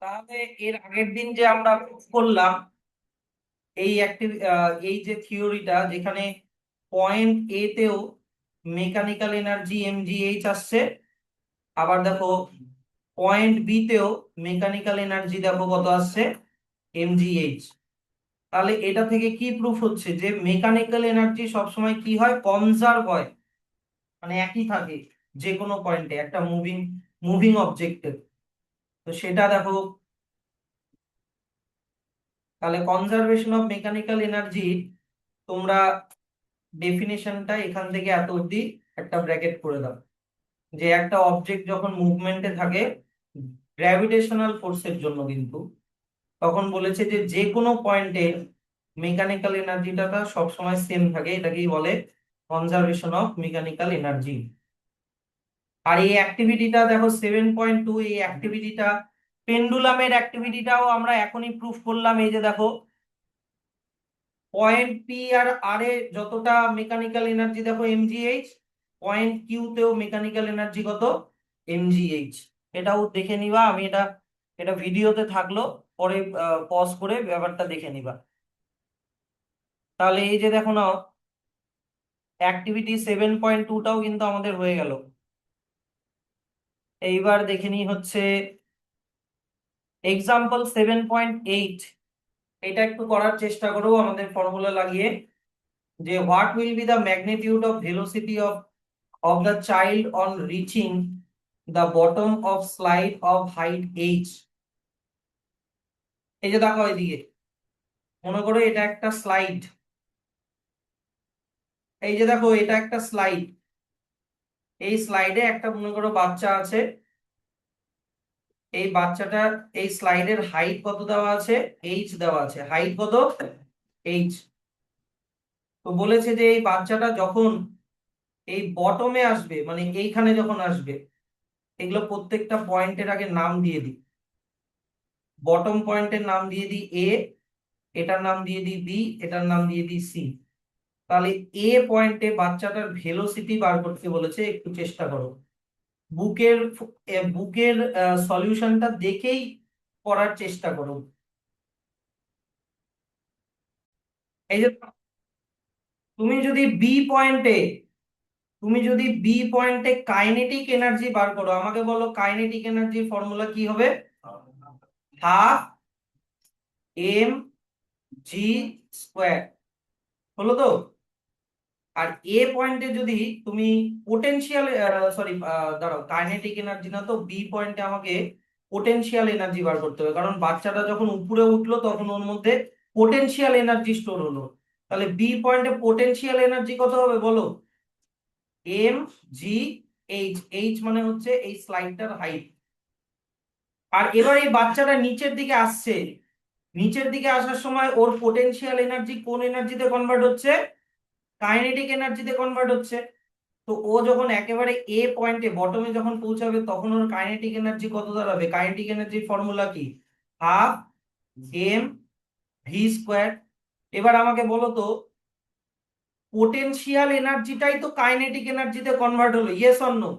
তাহলে এর আগের দিন যে আমরা proof করলাম এই যে থিওরিটা, যেখানে পয়েন্ট এ তেও মেকানিক্যাল এনার্জি mgh আসছে, আবার দেখো পয়েন্ট বি তেও মেকানিক্যাল এনার্জি দেখো কত আসছে, mgh। তাহলে এটা থেকে কি প্রুফ হচ্ছে যে মেকানিক্যাল এনার্জি সবসময় কি হয়, কনজার্ভ হয়, মানে একই থাকে যে কোনো পয়েন্টে একটা মুভিং মুভিং অবজেক্টের। তো সেটা দেখো, তাহলে কনজারভেশন অফ মেকানিক্যাল এনার্জি তোমরা ডেফিনেশনটা এখান থেকে এত অবধি একটা ব্র্যাকেট করে দাও, যে একটা অবজেক্ট যখন মুভমেন্টে থাকে গ্র্যাভিটেশনাল ফোর্সের জন্য, কিন্তু তখন বলেছে যে যে কোনো পয়েন্টে মেকানিক্যাল এনার্জিটা সবসময় সেম থাকে, এটাকেই বলে কনজারভেশন অফ মেকানিক্যাল এনার্জি। আর এই অ্যাক্টিভিটিটা দেখো 7.2, এই অ্যাক্টিভিটিটা পেন্ডুলামের অ্যাক্টিভিটিটাও আমরা এখনই প্রুফ করলাম। এই যে দেখো, পয়েন্ট পি আর আর এ যতটা মেকানিক্যাল এনার্জি দেখো mgh, পয়েন্ট কিউ তেও মেকানিক্যাল এনার্জি কত, mgh। এটাও দেখে নিবা, আমি এটা এটা ভিডিওতে থাকলো, পরে পজ করে ব্যাপারটা দেখে নিবা। তাহলে এই যে দেখো না, অ্যাক্টিভিটি 7.2টাও কিন্তু আমাদের হয়ে গেল। এইবার দেখে নি হচ্ছে এক্সাম্পল 7.8। এটা একটু করার চেষ্টা করো আমাদের ফর্মুলা লাগিয়ে, যে what will be the magnitude of velocity of the child on reaching the bottom of slide of height h। এই যে দেখো এদিকে, মনে করো এটা একটা স্লাইড, এই যে দেখো এটা একটা স্লাইড, এই স্লাইডে একটা মনে করো বাচ্চা আছে, এই বাচ্চাটার এই স্লাইডের হাইট কত দেওয়া আছে, এইচ দেওয়া আছে, হাইট কত, এইচ। তো বলেছে যে এই বাচ্চাটা যখন এই বটমে আসবে, মানে এইখানে যখন আসবে, এগুলো প্রত্যেকটা পয়েন্টের আগে নাম দিয়ে দিই। বটম পয়েন্টের নাম দিয়ে দিই এ, এটার নাম দিয়ে দিই বি, এটার নাম দিয়ে দিই সি। তাহলে এ পয়েন্টে বাচ্চাটার ভেলোসিটি বার করতে বলেছে, একটু চেষ্টা করো। বুকের বুকের সলিউশনটা দেখেই করার চেষ্টা করো। এই যে তুমি যদি বি পয়েন্টে তুমি যদি বি পয়েন্টে কাইনেটিক এনার্জি বার করো, আমাকে বলো কাইনেটিক এনার্জির ফর্মুলা কি হবে, হাফ এম জি স্কোয়ার, হলো তো। আর এ পয়েন্টে যদি তুমি পোটেনশিয়াল, সরি দাঁড়াও, কাইনেটিক এনার্জি না তো, বি পয়েন্টে আমাকে পোটেনশিয়াল এনার্জি বার করতে হবে, কারণ বাচ্চাটা যখন উপরে উঠলো তখন ওর মধ্যে পোটেনশিয়াল এনার্জি স্টোর হলো। তাহলে বি পয়েন্টে পোটেনশিয়াল এনার্জি কত হবে বলো, এম জি এইচ, এইচ মানে হচ্ছে এই স্লাইডটার হাইট। আর এবার এই বাচ্চাটা নিচের দিকে আসছে, নিচের দিকে আসার সময় ওর পোটেনশিয়াল এনার্জি কোন এনার্জিতে কনভার্ট হচ্ছে, কাইনেটিক এনার্জিতে কনভার্ট হচ্ছে। তো ও যখন একেবারে এ পয়েন্টে বটমে যখন পৌঁছাবে তখন ওর কাইনেটিক এনার্জি কত দাঁড়াবে, কাইনেটিক এনার্জির ফর্মুলা কি, হাফ এম ভি স্কোয়ার। এবার আমাকে বলো তো, পোটেনশিয়াল এনার্জিটাই তো কাইনেটিক এনার্জিতে কনভার্ট হলো, ইয়েস অর নো?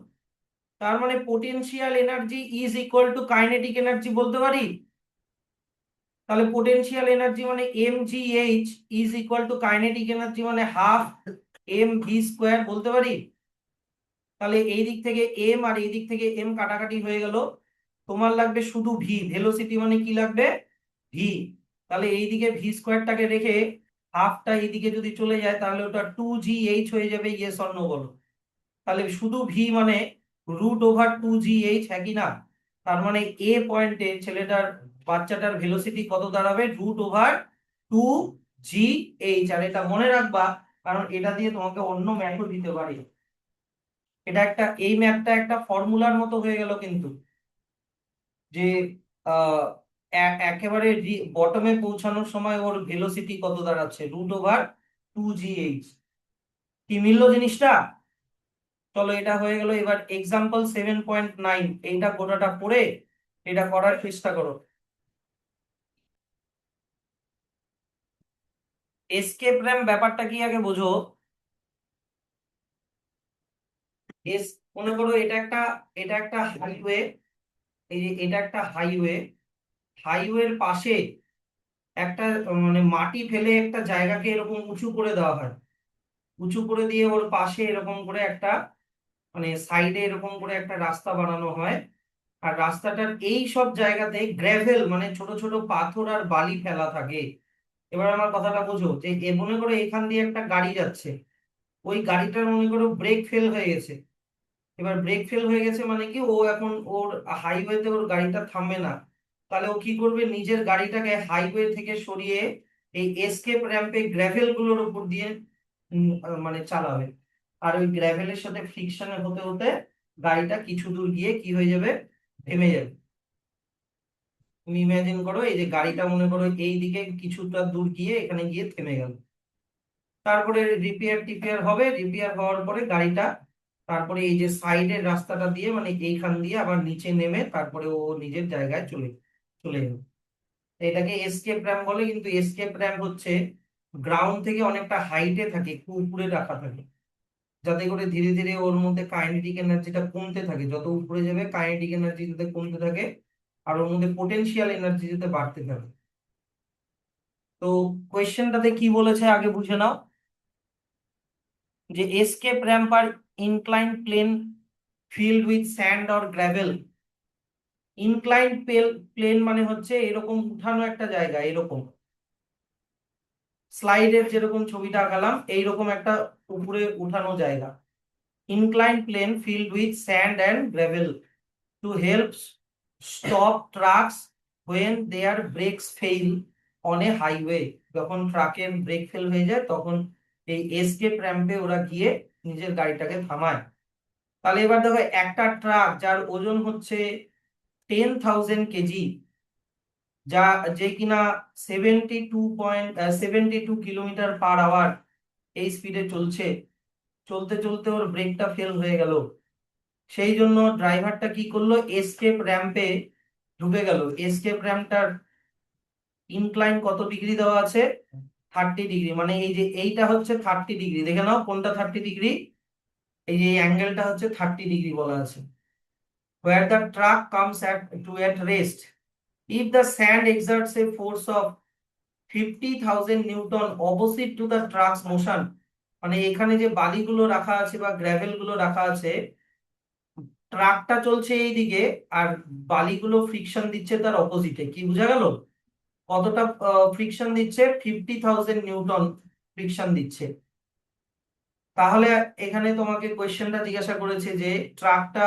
তার মানে potential energy is equal to kinetic energy বলতে পারি। তাহলে পোটেনশিয়াল এনার্জি মানে M G H is equal to kinetic energy মানে হাফ এম ভি স্কোয়ার বলতে পারি। তাহলে এই দিক থেকে এম আর এই দিক থেকে এম কাটাকাটি হয়ে গেল, তোমার লাগবে শুধু ভি, ভেলোসিটি মানে কি লাগবে, ভি। তাহলে এইদিকে ভি স্কোয়ারটাকে রেখে হাফটা এইদিকে যদি চলে যায় তাহলে ওটা 2gh হয়ে যাবে, ইয়েস অর নো বলো। তাহলে শুধু ভি মানে √2gh, হ্যাঁ কি না? তার মানে এ পয়েন্টে ছেলেটার, বাচ্চাটার ভেলোসিটি কত দাঁড়াবে, √2gh। আর এটা মনে রাখবা, কারণ এটা দিয়ে তোমাকে অন্য ম্যাথও দিতে পারি। এটা একটা, এই ম্যাথটা একটা ফর্মুলার মতো হয়ে গেল কিন্তু, যে আহ একেবারে বটমে পৌঁছানোর সময় ওর ভেলোসিটি কত দাঁড়াচ্ছে, √2gh। কি মিললো জিনিসটা? চলো এটা হয়ে গেল। এবার এক্সাম্পল 7.9, এইটা গোটাটা পড়ে এটা করার চেষ্টা করো। এসকেপ র্যাম ব্যাপারটা কি আগে বোঝো। এস মনে করো এটা একটা হাইওয়ে, এই যে এটা একটা হাইওয়ে, হাইওয়ের পাশে একটা মানে মাটি ফেলে একটা জায়গাকে এরকম উঁচু করে দেওয়া হয়, উঁচু করে দিয়ে ওর পাশে এরকম করে একটা মানে সাইডে এরকম করে একটা রাস্তা বানানো হয়। আর রাস্তাটার এই সব জায়গাতে গ্র্যাভেল মানে ছোট ছোট পাথর আর বালি ফেলা থাকে। এবার আমার কথাটা বোঝো, যে মনে করো এখান দিয়ে একটা গাড়ি যাচ্ছে, ওই গাড়িটার মনে করো ব্রেক ফেল হয়ে গেছে। এবার ব্রেক ফেল হয়ে গেছে মানে কি, ও এখন ওর হাইওয়েতে ওর গাড়িটা থামবে না। তাহলে ও কি করবে, নিজের গাড়িটাকে হাইওয়ে থেকে সরিয়ে এই এসকেপ র্যাম্পে গ্র্যাভেল গুলোর উপর দিয়ে মানে চালাবে। আর ওই গ্র্যাভেলের সাথে ফ্রিকশনে হতে হতে গাড়িটা কিছু দূর গিয়ে কি হয়ে যাবে, থেমে যাবে। তুমি ইমাজিন করো, এই যে গাড়িটা মনে করো এই দিকে কিছুটা দূর গিয়ে এখানে গিয়ে থেমে গেল। তারপরে রিপেয়ার টিপেয়ার হবে, রিপেয়ার হওয়ার পরে গাড়িটা তারপরে এই যে সাইডের রাস্তাটা দিয়ে মানে এইখান দিয়ে আবার নিচে নেমে তারপরে ও নিজের জায়গায় চলে চলে যাবে। এটাকে এসকেপ র্যাম্প বলে, কিন্তু এসকেপ র্যাম্প হচ্ছে গ্রাউন্ড থেকে অনেকটা হাইটে থাকে, একটু উপরে রাখা থাকে, যাতে করে ধীরে ধীরে ওর মধ্যে কাইনেটিক এনার্জিটা কমতে থাকে। যত উপরে যাবে কাইনেটিক এনার্জি যাতে কমতে থাকে, আর ওর মধ্যে পোটেনশিয়াল এনার্জি যাতে বাড়তে থাকে। তো কোয়েশ্চেনটাতে কি বলেছে আগে বুঝে নাও, যে এসকেপ র্যাম্প আর incline plane filled with sand or gravel. Incline plane মানে হচ্ছে এরকম উঠানো একটা জায়গা, এরকম স্লাইডের যেরকম ছবিটা আঁকালাম এইরকম একটা উপরে উঠানো জায়গা। Incline plane filled with sand and gravel to help stop trucks when their brakes fail on a highway. যখন ট্রাকের ব্রেক ফেল হয়ে যায় তখন এই এসকেপ র্যাম্পে ওরা গিয়ে নিজের গাড়িটাকে থামায়। তাহলে এবার দেখো, একটা ট্রাক যার ওজন হচ্ছে 10,000 কেজি, যা যে কিনা 72.72 কিলোমিটার পার আওয়ার এই স্পিডে চলছে, চলতে চলতে ওর ব্রেকটা ফেল হয়ে গেল। সেই জন্য ড্রাইভারটা কি করলো, এসকেপ র্যাম্পে ঢুকে গেল। এসকেপ র্যাম্পটার ইনক্লাইন কত ডিগ্রি দেওয়া আছে, 30 ডিগ্রি। মানে এই যে এইটা হচ্ছে 30 ডিগ্রি, দেখে নাও কোনটা 30 ডিগ্রি, এই যে অ্যাঙ্গেলটা হচ্ছে 30 ডিগ্রি বলা আছে। where the truck comes at rest. If the sand exerts a force of 50,000 Newton opposite to the truck's motion, মানে এখানে যে বালিগুলো রাখা আছে বা গ্র্যাভেল গুলো রাখা আছে, ট্রাকটা চলছে এইদিকে আর বালিগুলো ফ্রিকশন দিচ্ছে তার অপোজিটে। কি বোঝা গেল, কতটা ফ্রিকশন দিচ্ছে, 50,000 নিউটন ফ্রিকশন দিচ্ছে। তাহলে এখানে তোমাকে কোয়েশ্চেনটা জিজ্ঞাসা করেছে যে ট্রাকটা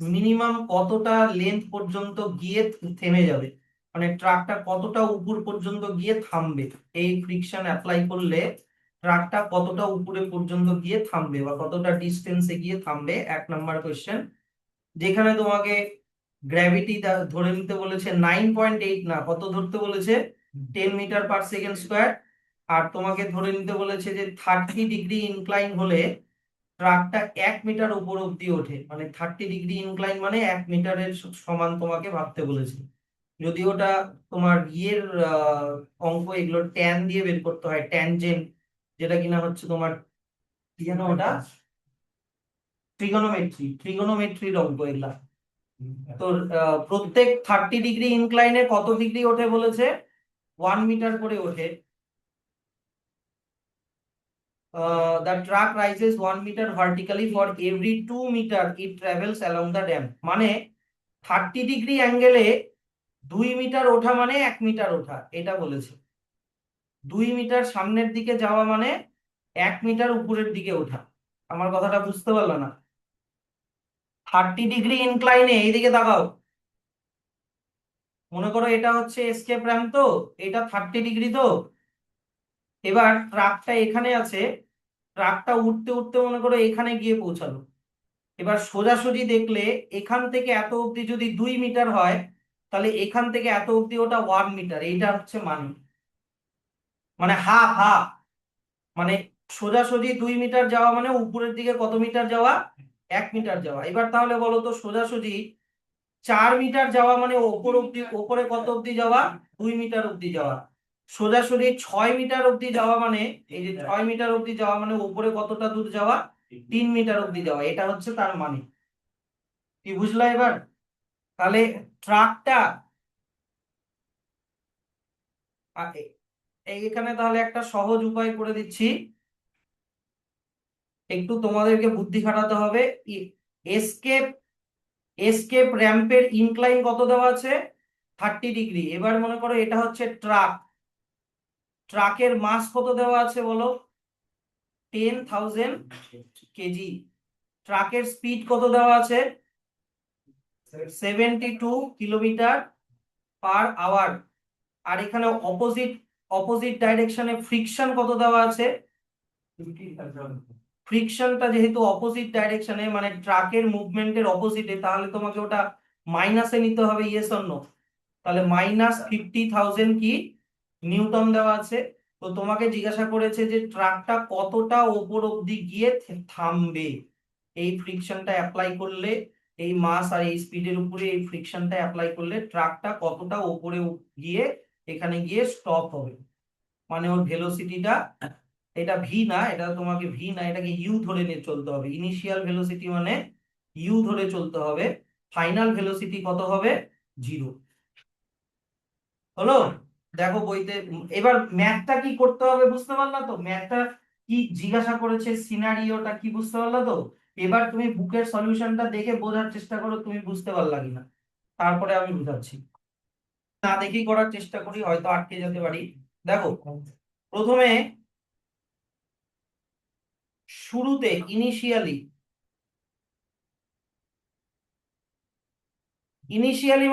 মিনিমাম কতটা লেন্থ পর্যন্ত গিয়ে থেমে যাবে, মানে ট্রাকটা কতটা উপর পর্যন্ত গিয়ে থামবে, এই ফ্রিকশন অ্যাপ্লাই করলে ট্রাকটা কতটা উপরে পর্যন্ত গিয়ে থামবে বা কতটা ডিস্টেন্সে গিয়ে থামবে। 1 নম্বর কোয়েশ্চেন, যেখানে তোমাকে গ্র্যাভিটি ধরে নিতে বলেছে 9.8, না কত ধরতে বলেছে, 10 মিটার/সেকেন্ড স্কোয়ার। আর তোমাকে ধরে নিতে বলেছে যে 30 ডিগ্রি ইনক্লাইন হলে ট্রাকটা 1 মিটার উপর অব্দি ওঠে। মানে 30 ডিগ্রি ইনক্লাইন মানে 1 মিটারের সমান তোমাকে ভাবতে বলেছে। যদি ওটা তোমার ইয়ের অঙ্ক, এগুলো ট্যান দিয়ে বের করতে হয়, ট্যানজেন্ট, যেটা কিনা হচ্ছে তোমার কি যেন ওটা, ট্রিগোনোমেট্রির অঙ্ক এগুলা। তো প্রত্যেক 30 ডিগ্রি ইনক্লাইনে কত ডিগ্রি ওঠে বলেছে, 1 মিটার করে ওঠে। The truck rises 1 meter vertically for every 2 meter it travels along the dam. মানে 30 ডিগ্রি অ্যাঙ্গেলে 2 মিটার ওঠা মানে 1 মিটার ওঠা, এটা বলেছে। 2 মিটার সামনের দিকে যাওয়া মানে 1 মিটার উপরের দিকে ওঠা। আমার কথাটা বুঝতে পারলো না? 30 ডিগ্রি ইনক্লাইনে এইদিকে তাকাও, মনে করো এটা হচ্ছে এসকেপ র্যাম্প, তো এটা 30 ডিগ্রি। তো এবার ট্রাকটা এখানে আছে, ট্রাকটা উঠতে উঠতে মনে করো এখানে গিয়ে পৌঁছালো। এবার সোজাসুজি দেখলে এখান থেকে এত অবধি যদি 2 মিটার হয়, তাহলে এখান থেকে এত অবধি ওটা 1 মিটার। এইটা হচ্ছে মানে, মানে হাফ হাফ, মানে সোজাসুজি 2 মিটার যাওয়া মানে উপরের দিকে কত মিটার যাওয়া, 1 মিটার যাওয়া। এবার তাহলে বলো তো, সোজাসুজি 4 মিটার যাওয়া মানে ওপর অব্দি, ওপরে কত অব্দি যাওয়া, 2 মিটার অব্দি যাওয়া। সোজাসুজি 6 মিটার অব্দি যাওয়া মানে, এই যে 6 মিটার অব্দি যাওয়া মানে উপরে কতটা দূর যাওয়া, 3 মিটার অব্দি যাওয়া। এটা হচ্ছে তার মানে। কি বুঝলা এবার? তাহলে ট্রাকটা এখানে তাহলে একটা সহজ উপায় করে দিচ্ছি, একটু তোমাদেরকে বুদ্ধি খাটাতে হবে। এসকেপ এসকেপ র্যাম্পের ইনক্লাইন কত দেওয়া আছে? 30 ডিগ্রি। এবার মনে করো এটা হচ্ছে ট্রাক, ট্রাকের মাস কত দেওয়া আছে বলো? 10,000 কেজি। ট্রাকের স্পিড কত দেওয়া আছে? 72 কিলোমিটার পার আওয়ার। আর এখানে অপোজিট অপোজিট ডাইরেকশনে ফ্রিকশন কত দেওয়া আছে? ফ্রিকশনটা যেহেতু অপোজিট ডাইরেকশনে, মানে ট্রাকের মুভমেন্টের অপোজিটে, তাহলে তোমাকে ওটা মাইনাসে নিতে হবে, ইয়েস অর নো? তাহলে -50,000 কি নিউটন দেওয়া আছে। তো তোমাকে জিজ্ঞাসা করেছে যে ট্রাকটা কতটা ওপর অব্দি গিয়ে থামবে। এই ফ্রিকশনটা অ্যাপ্লাই করলে, এই মাস আর এই স্পিডের উপরে এই ফ্রিকশনটা অ্যাপ্লাই করলে ট্রাকটা কতটা ওপরে গিয়ে এখানে গিয়ে স্টপ হবে, মানে ওর ভেলোসিটিটা, এটা ভি না, এটা তোমাকে ভি না, এটাকে ইউ ধরে নিয়ে চলতে হবে। ইনিশিয়াল ভেলোসিটি মানে ইউ ধরে চলতে হবে, ফাইনাল ভেলোসিটি কত হবে? 0। হলো? দেখো বইতে। এবার ম্যাথটা কি করতে হবে বুঝতে পারলা তো? ম্যাথটা কি জিজ্ঞাসা করেছে, সিনারিওটা কি বুঝতে পারলা তো? এবার তুমি বুকের সলিউশনটা দেখে বোঝার চেষ্টা করো তুমি বুঝতে পারলা কিনা, তারপরে আমি বুঝাচ্ছি। না দেখেই করার চেষ্টা করি, হয়তো আটকে যেতে পারি। দেখো, প্রথমে শুরুতে ইনিশিয়ালি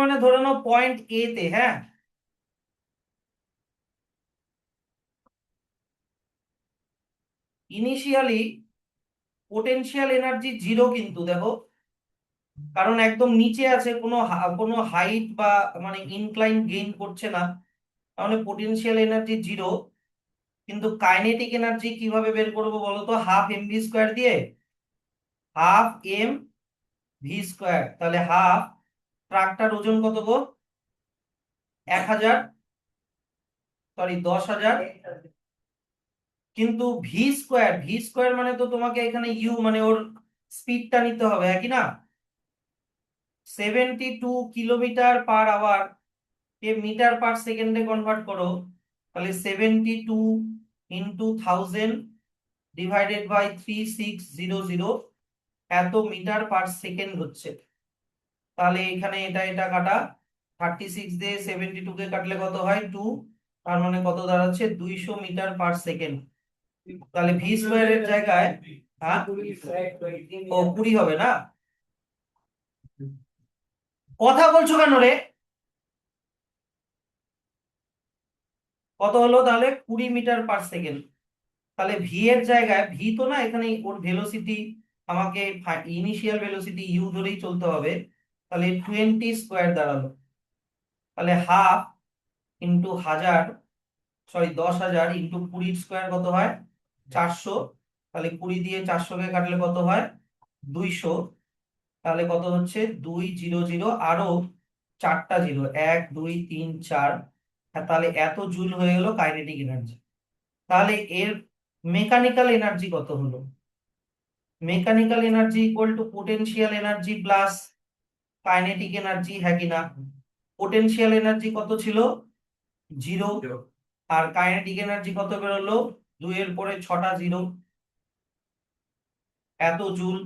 মানে ধরে নাও পয়েন্ট এ তে, হ্যাঁ, ইনিশিয়ালি পোটেনশিয়াল এনার্জি 0 কিন্তু দেখো, কারণ একদম নিচে আছে, কোনো হাইট বা মানে ইনক্লাইন গেইন করছে না, তাহলে পোটেনশিয়াল এনার্জি 0। কিন্তু কাইনেটিক এনার্জি কিভাবে বের করবো বলো তো? ½ mv² দিয়ে, ½ mv², তাহলে হাফ, ট্রাকটার ওজন কত গো? 1,000, সরি 10,000। কিন্তু ভি স্কোয়ার মানে তো তোমাকে এখানে ইউ মানে ওর স্পিডটা নিতে হবে, একই না? 72 কিলোমিটার পার আওয়ার কে মিটার পার সেকেন্ডে কনভার্ট করো, তাহলে 72 × 1000 / 3600, এত মিটার পার সেকেন্ড হচ্ছে। তাহলে এখানে এটা এটা কাটা, 36 দিয়ে 72 কে কাটলে কত হয়? 2। তার মানে কত দাঁড়াচ্ছে? 200 মিটার পার সেকেন্ড। তাহলে ভি স্কোয়ারের জায়গায়, হ্যাঁ, ও 20 হবে না? কথা বলছো কেন রে? কত হলো তাহলে? 20 মিটার পার সেকেন্ড। তাহলে ভি এর জায়গায়, ভি তো না এখানে, ওর ভেলোসিটি আমাকে ইনিশিয়াল ভেলোসিটি ইউ ধরেই চলতে হবে, তাহলে 20 স্কোয়ার দাঁড়ালো। তাহলে half into 1000, sorry 10,000 into 20 square কত হয়? 400। তাহলে 20 দিয়ে 400 কে কাটলে কত হয়? 200। তাহলে কত হচ্ছে? 200, আরো 4টা জিরো, 1 2 3 4। তাহলে এত জুল হয়ে গেল কাইনেটিক এনার্জি। তাহলে এর মেকানিক্যাল এনার্জি কত হলো? Mechanical energy equal to potential energy plus kinetic energy, হ্যাঁ কি না? পোটেনশিয়াল এনার্জি কত ছিল? 0। আর কাইনেটিক এনার্জি কত বেরোলো? 2 এর পরে 6টা জিরো, এত জুল।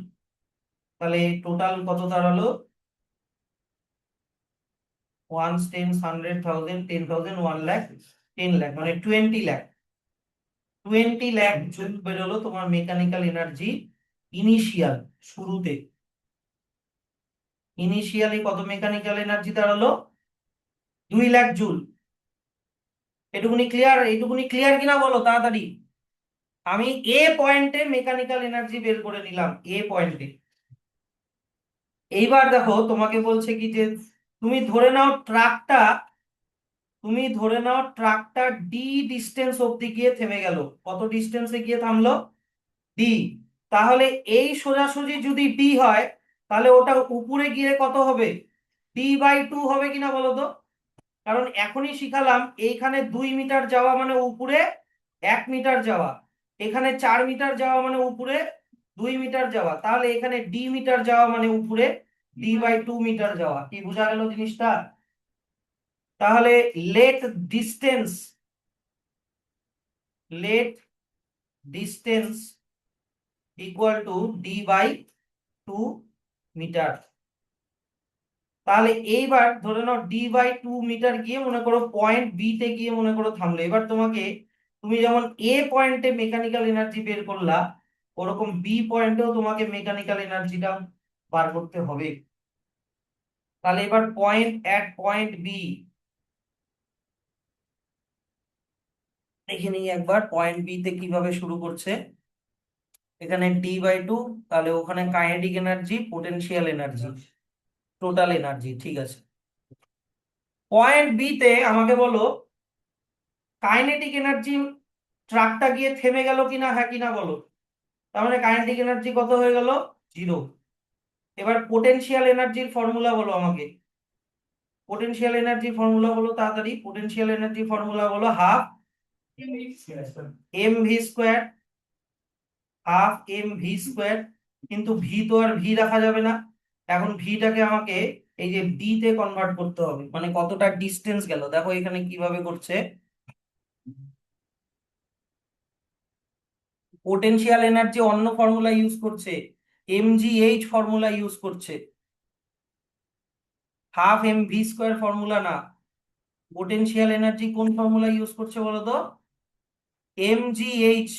তাহলে টোটাল কত দাঁড়ালো? 1 10 100,000 10,000 1 লাখ 10 লাখ, মানে 20 লাখ। 20 লাখ জুল বেরোলো তোমার মেকানিক্যাল এনার্জি ইনিশিয়াল, শুরুতে। ইনিশিয়ালি কত মেকানিক্যাল এনার্জি দাঁড়ালো? 2 লাখ জুল। এটুকুনি ক্লিয়ার কিনা বলো তাড়াতাড়ি? আমি এ পয়েন্টে মেকানিক্যাল এনার্জি বের করে নিলাম, এ পয়েন্টে। এইবার দেখো তোমাকে বলছে কি যে তুমি ধরে নাও ট্রাকটা তুমি ধরে নাও ট্রাকটা ডি ডিস্টেন্স অব্দি গিয়ে থেমে গেল। কত ডিস্টেন্সে গিয়ে থামলো? ডি। তাহলে এই সোজাসুজি যদি ডি হয়, তাহলে ওটা উপরে গিয়ে কত হবে? d/2 হবে কিনা বলো তো? কারণ এখনই শিখালাম এইখানে 2 মিটার যাওয়া মানে উপরে 1 মিটার যাওয়া, এখানে 4 মিটার যাওয়া মানে উপরে 2 মিটার যাওয়া, তাহলে এখানে ডি মিটার যাওয়া মানে উপরে d/2 মিটার যাওয়া। কি বোঝা গেল জিনিসটা? তাহলে let distance let distance equal to d/2 metre. তাহলে এইবার ধরে নাও d/2 মিটার গিয়ে মনে করো পয়েন্ট বি তে গিয়ে মনে করো থামলো। এবার তোমাকে, তুমি যেমন এ পয়েন্টে মেকানিক্যাল এনার্জি বের করলা, ওরকম বি পয়েন্টেও তোমাকে মেকানিক্যাল এনার্জিটা বার করতে হবে। তাহলে এবার পয়েন্ট বি দেখে নিই একবার, পয়েন্ট বি তে কিভাবে শুরু করছে। এখানে d/2, তাহলে ওখানে kinetic energy, potential energy, total energy, ঠিক আছে। পয়েন্ট বি তে আমাকে বলো কাইনেটিক এনার্জি, ট্রাকটা গিয়ে থেমে গেল কিনা, হ্যাঁ কিনা বলো। তার মানে কাইনেটিক এনার্জি কত হয়ে গেল? 0। এবার পোটেনশিয়াল এনার্জির ফর্মুলা বলো আমাকে। পোটেনশিয়াল এনার্জি ফর্মুলা বলো তাড়াতাড়ি। পোটেনশিয়াল এনার্জি ফর্মুলা বলো half M V square, half M V square. কিন্তু ভি তো আর ভি রাখা যাবে না, এখন ভিটাকে আমাকে এই যে ডি তে কনভার্ট করতে হবে, মানে কতটা ডিস্টেন্স গেল। দেখো এখানে কিভাবে করছে, পোটেনশিয়াল এনার্জি অন্য ফর্মুলা ইউজ করছে, এমজিএইচ ফর্মুলা ইউজ করছে, half M V square formula না। পোটেনশিয়াল এনার্জি কোন ফর্মুলা ইউজ করছে বলো তো? এমজিএইচ।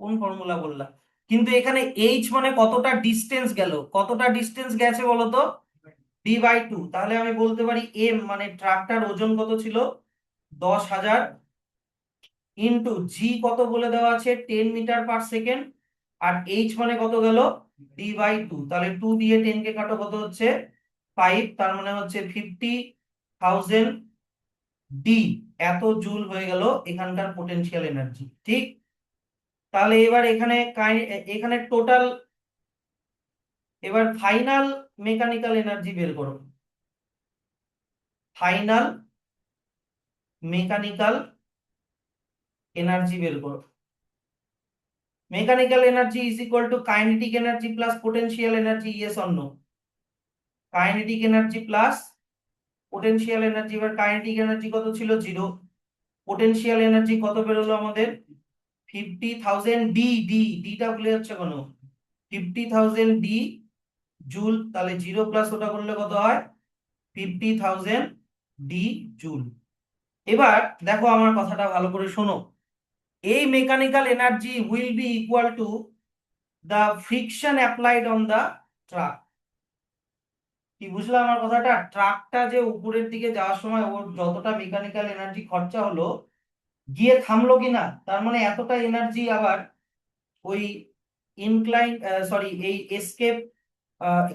কোন ফর্মুলা বললা? কিন্তু এখানে এইচ মানে কতটা ডিস্টেন্স গেল, কতটা ডিস্টেন্স গেছে বলো তো? d/2। তাহলে আমি বলতে পারি এম মানে ট্রাকটার ওজন কত ছিল, 10,000, ইন্টু জি কত বলে দেওয়া আছে 10 মিটার পার সেকেন্ড, আর এইচ মানে কত গেল d/2। তাহলে 2 দিয়ে 10 কে কাটো, কত হচ্ছে 5, তার মানে হচ্ছে 50,000 ডি, এত জুল হয়ে গেল এখানকার পোটেনশিয়াল এনার্জি, ঠিক। তাহলে এবার এখানে এখানে টোটাল, এবার ফাইনাল মেকানিক্যাল এনার্জি বের করো। ফাইনাল মেকানিক্যাল এনার্জি বের করো। Mechanical energy is equal to kinetic energy plus potential energy, yes or no? Kinetic energy plus potential energy. এবার কাইনেটিক এনার্জি কত ছিল, 0। পোটেনশিয়াল এনার্জি কত বেরোলো আমাদের, 50,000 ডি। ডিটা ভুলে যাচ্ছে কেন? 50,000 ডি জুল। তাহলে 0 প্লাস ওটা করলে কত হয়, 50,000 ডি জুল। এবার দেখো আমার কথাটা ভালো করে শোনো, এই mechanical energy will be equal to the friction applied on the truck. কি বুঝলাম আমার কথাটা? ট্রাকটা যে উপরের দিকে যাওয়ার সময় ওর যতটা মেকানিক্যাল এনার্জি খরচা হলো, গিয়ে থামলো কিনা, তার মানে এতটা এনার্জি আবার ওই ইনক্লাইন, সরি এই এসকেপ,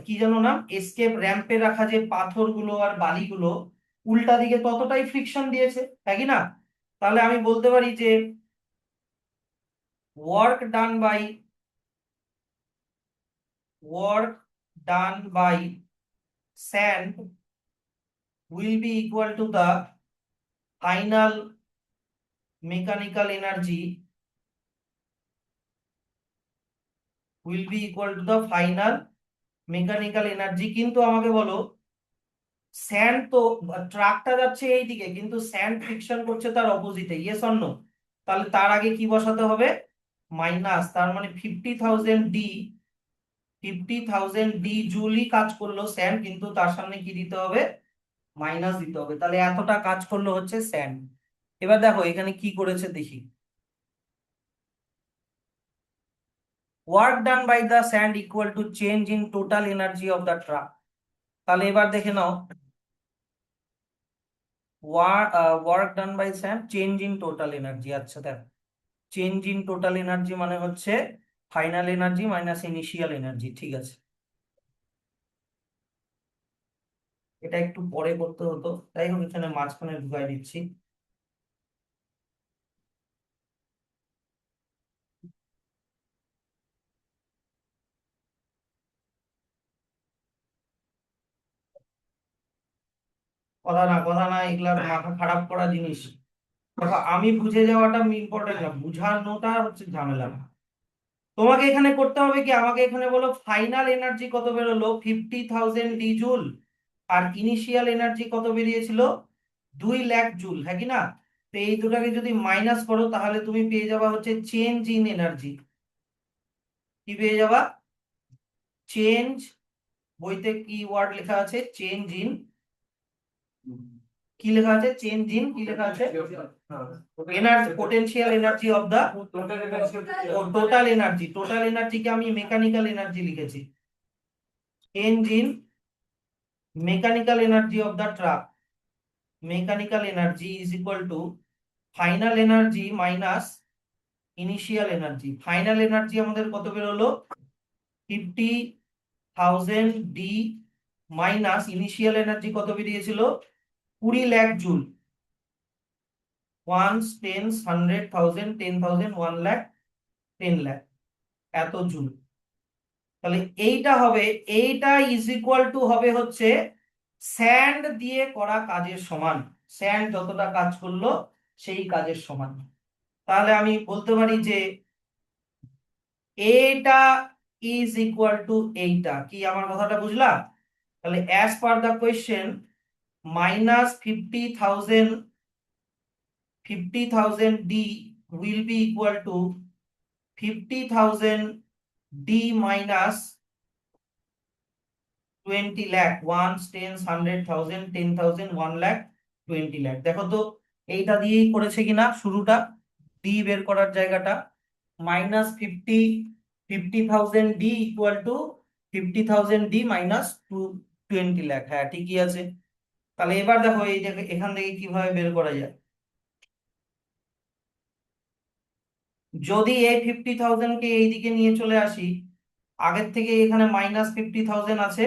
কি যেন নাম, এসকেপ র্যাম্পে রাখা যে পাথরগুলো আর বালিগুলো, উল্টা দিকে ততটাই ফ্রিকশন দিয়েছে, তাই কি না? তাহলে আমি বলতে পারি যে work done by work done by sand will be equal to the final mechanical energy will be equal to the final mechanical energy। কিন্তু আমাকে বলো স্যান্ড তো, ট্রাকটা যাচ্ছে এই দিকে কিন্তু স্যান্ড ফ্রিকশন করছে তার অপোজিটে, ইয়েস অর নো? তাহলে তার আগে কি বসাতে হবে, মাইনাস। তার মানে 50,000 ডি, 50,000 ডি জুলই কাজ করলো স্যান্ড, কিন্তু তার সামনে কি দিতে হবে, মাইনাস দিতে হবে। তাহলে এতটা কাজ করলো হচ্ছে স্যান্ড। এবার দেখো এখানে কি করেছে দেখি, work done by the sand equal to change in total energy of the truck। তাহলে এবার দেখে নাও, work done by sand change in total energy। আচ্ছা দেখো, চেঞ্জ ইন টোটাল এনার্জি মানে হচ্ছে final energy minus initial energy, ঠিক আছে। এটা একটু পরে করতে হতো, তাই হোক এখানে মাঝখানে ঢুকাই দিচ্ছি। কথা না এগুলা মাথা খারাপ করা জিনিস। দেখো আমি বুঝে যাওয়াটা ইম্পর্টেন্ট না, বুঝানোটা হচ্ছে ঝামেলা। তোমাকে এখানে করতে হবে কি, আমাকে এখানে বলো ফাইনাল এনার্জি কত বেরোলো, 50,000 ডি জুল, আর ইনিশিয়াল এনার্জি কত বেরিয়েছিল, 2 লাখ জুল, হ্যাঁ কি না? তো এই দুটাকে যদি মাইনাস করো তাহলে তুমি পেয়ে যাবা হচ্ছে চেঞ্জ ইন এনার্জি। কি পেয়ে যাবা? চেঞ্জ, বইতে কি ওয়ার্ড লেখা আছে? চেঞ্জ ইন, কি লেখা আছে? চেঞ্জ ইন, কি লেখা আছে? Energy, potential energy of the total energy. Total এনার্জিকে আমি মেকানিক্যাল এনার্জি লিখেছি। Change in mechanical energy of the truck, mechanical energy is equal to final energy minus initial energy. Final energy আমাদের কত বেরোলো? 50,000 D minus initial energy কত বেরিয়েছিল? 20 lakh joule. 1 10 100,000 10,000 1 lakh 10 lakh, এত joule. তাহলে এইটা হবে, এইটা ইজ ইকুয়াল টু হবে হচ্ছে স্যান্ড দিয়ে করা কাজের সমান। স্যান্ড যতটা কাজ করলো সেই কাজের সমান। তাহলে আমি বলতে পারি যে এটা ইজ ইকুয়াল টু এইটা। কি আমার কথাটা বুঝলা? তাহলে as per the question minus 50,000 will be equal to 50,000 d minus 20 lakh. 1 10 100,000 10,000 1 lakh 20 lakh. দেখো তো এইটা দিয়েই করেছে কিনা শুরুটা, ডি বের করার জায়গাটা। Minus 50,000 D equal to 50,000 D minus 20 lakh. হ্যাঁ ঠিকই আছে। তাহলে এবার দেখো এই যে এখান থেকে কিভাবে বের করা যায়। যদি এই 50,000 কে এইদিকে নিয়ে চলে আসি, আগের থেকে এখানে মাইনাস 50,000 আছে,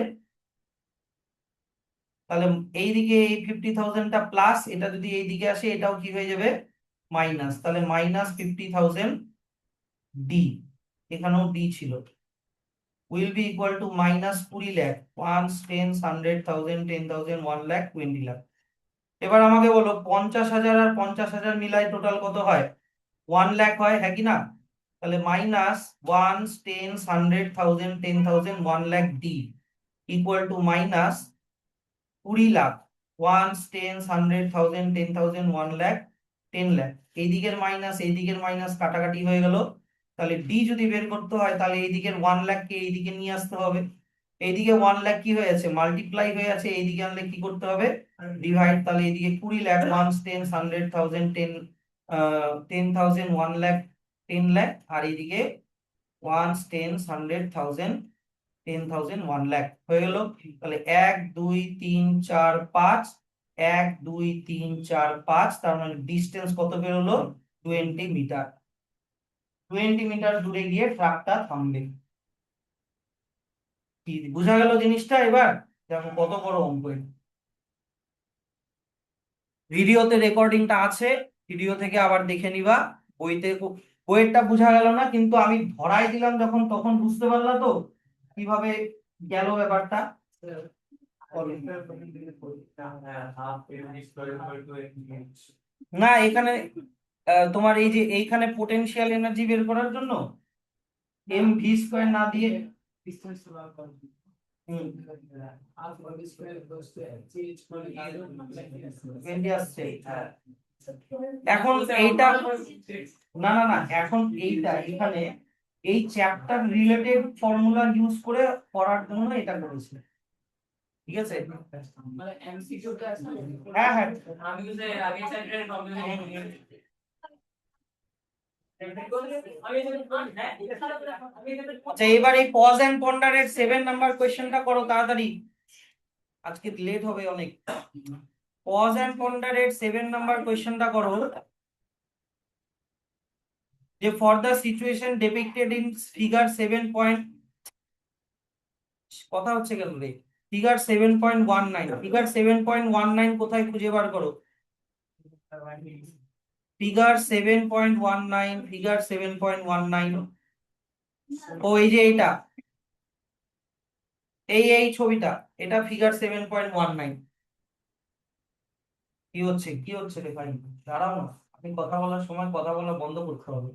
তাহলে এইদিকে এই 50,000টা প্লাস, এটা যদি এইদিকে আসে এটাও কি হয়ে যাবে? মাইনাস। তাহলে মাইনাস 50,000 ডি, এখানেও ডি ছিল, will be equal two minus 20 lakh. 1 10 100,000 10,000 1 lakh 20 lakh. এবার আমাকে বলো 50,000 আর 50,000 মিলাই টোটাল কত হয়? 1 লাখ হয়, হ্যাঁ কি না? তাহলে minus 1 10 100,000 10,000 1 lakh D equal to minus 20 lakh. 1 10 100,000 10,000 1 lakh 10 lakh. এই দিকের মাইনাস এই দিকের মাইনাস কাটাকাটি হয়ে গেল। তাহলে ডি যদি বের করতে হয় তাহলে এই দিকের 1 লাখকে এইদিকে নিয়ে আসতে হবে। এইদিকে 1 লাখ কি হয়ে আছে? মাল্টিপ্লাই হয়ে আছে। এইদিকে আনলে কি করতে হবে? ডিভাইড। তাহলে এইদিকে 20 লাখ 1 10 100,000 10,000 1 লাখ 10 লাখ, আর এইদিকে 1 10 100,000 10,000 1 লাখ হয়ে গেল। তাহলে 1 2 3 4 5, 1 2 3 4 5, তার মানে ডিস্টেন্স কত বেরোলো? 20 মিটার। 20 মিটার দূরে গিয়ে ট্রাকটা থামবে। কি বোঝা গেল জিনিসটা? এবার দেখো কত বড় অঙ্ক। ভিডিওতে রেকর্ডিংটা আছে, ভিডিও থেকে আবার দেখে নিবা। বইতে বইয়েরটা বোঝা গেল না, কিন্তু আমি ধরাই দিলাম যখন তখন বুঝতে পারলা তো কিভাবে গেল ব্যাপারটা। না এখানে তোমার এই যে এইখানে পোটেনশিয়াল এনার্জি বের করার জন্য এম ভি স্কয়ার না দিয়ে হুম, 20 আসছে। হ্যাঁ। এখন এইটা না না না, এখন এইটা এখানে এই চ্যাপ্টার রিলেটেড ফর্মুলা ইউজ করে করার জন্য এটা করেছে। ঠিক আছে? হ্যাঁ হ্যাঁ। আচ্ছা এবার এই পজ এন্ড পন্ডারের 7 নাম্বার কোয়েশ্চেনটা করো তাড়াতাড়ি, আজকে লেট হবে অনেক। পজ এন্ড পন্ডারের 7 নাম্বার কোয়েশ্চেনটা করো, যে for the situation ডিপিক্টেড in figure 7 point, কথা হচ্ছে কেন রে? ফিগার 7.19, ফিগার 7.19 কোথায় খুঁজে বার করো? ফিগার 7.19, ফিগার 7.19, ও এই যে এইটা, এই ছবিটা, এটা ফিগার 7.19। কি হচ্ছে রে ভাই? দাঁড়াও না, আমি কথা বলার সময় কথা বলা বন্ধ করতে হবে।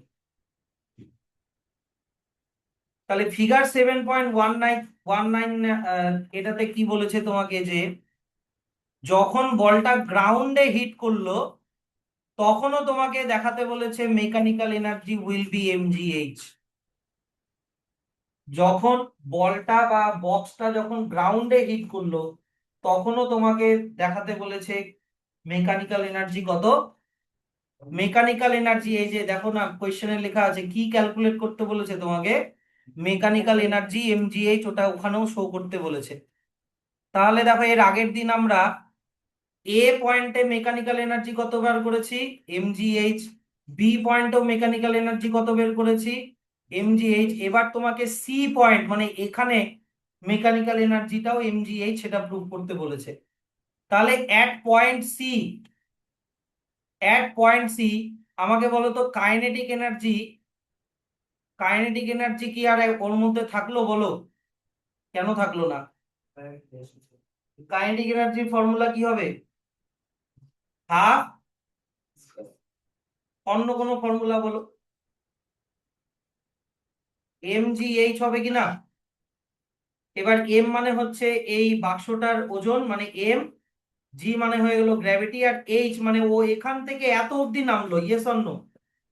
তাহলে ফিগার 7.19 এটাতে কি বলেছে তোমাকে? যে যখন বলটা গ্রাউন্ডে হিট করলো তখনও তোমাকে দেখাতে বলেছে mechanical energy will B mgh। যখন বলটা বা বক্সটা যখন গ্রাউন্ডে হিট করলো তখনও তোমাকে দেখাতে বলেছে মেকানিক্যাল এনার্জি কত। মেকানিক্যাল এনার্জি এই যে দেখো না কোয়েশ্চেনে লেখা আছে কি ক্যালকুলেট করতে বলেছে তোমাকে, মেকানিক্যাল এনার্জি mgh, ওটা ওখানেও শো করতে বলেছে। তাহলে দেখো এর আগের দিন আমরা এ পয়েন্টে মেকানিক্যাল এনার্জি কত বার করেছি, mgh। বি পয়েন্টেও মেকানিক্যাল এনার্জি কত বের করেছি, mgh। এবার তোমাকে সি পয়েন্ট মানে এখানে মেকানিক্যাল এনার্জিটাও mgh সেটা প্রুভ করতে বলেছে। তাহলে অ্যাট পয়েন্ট সি আমাকে বলো তো কাইনেটিক এনার্জি কি আর ওর মধ্যে থাকলো বলো, কেন থাকলো না? কাইনেটিক এনার্জির ফর্মুলা কি হবে, হাফ, অন্য কোনো ফর্মুলা বলো, mgh হবে কি না? এবার এম মানে হচ্ছে এই বাক্সটার ওজন মানে এম, জি মানে হয়ে গেল গ্র্যাভিটি, আর এইচ মানে ও এখান থেকে এত অবধি নামলো, ইয়েস অর নো?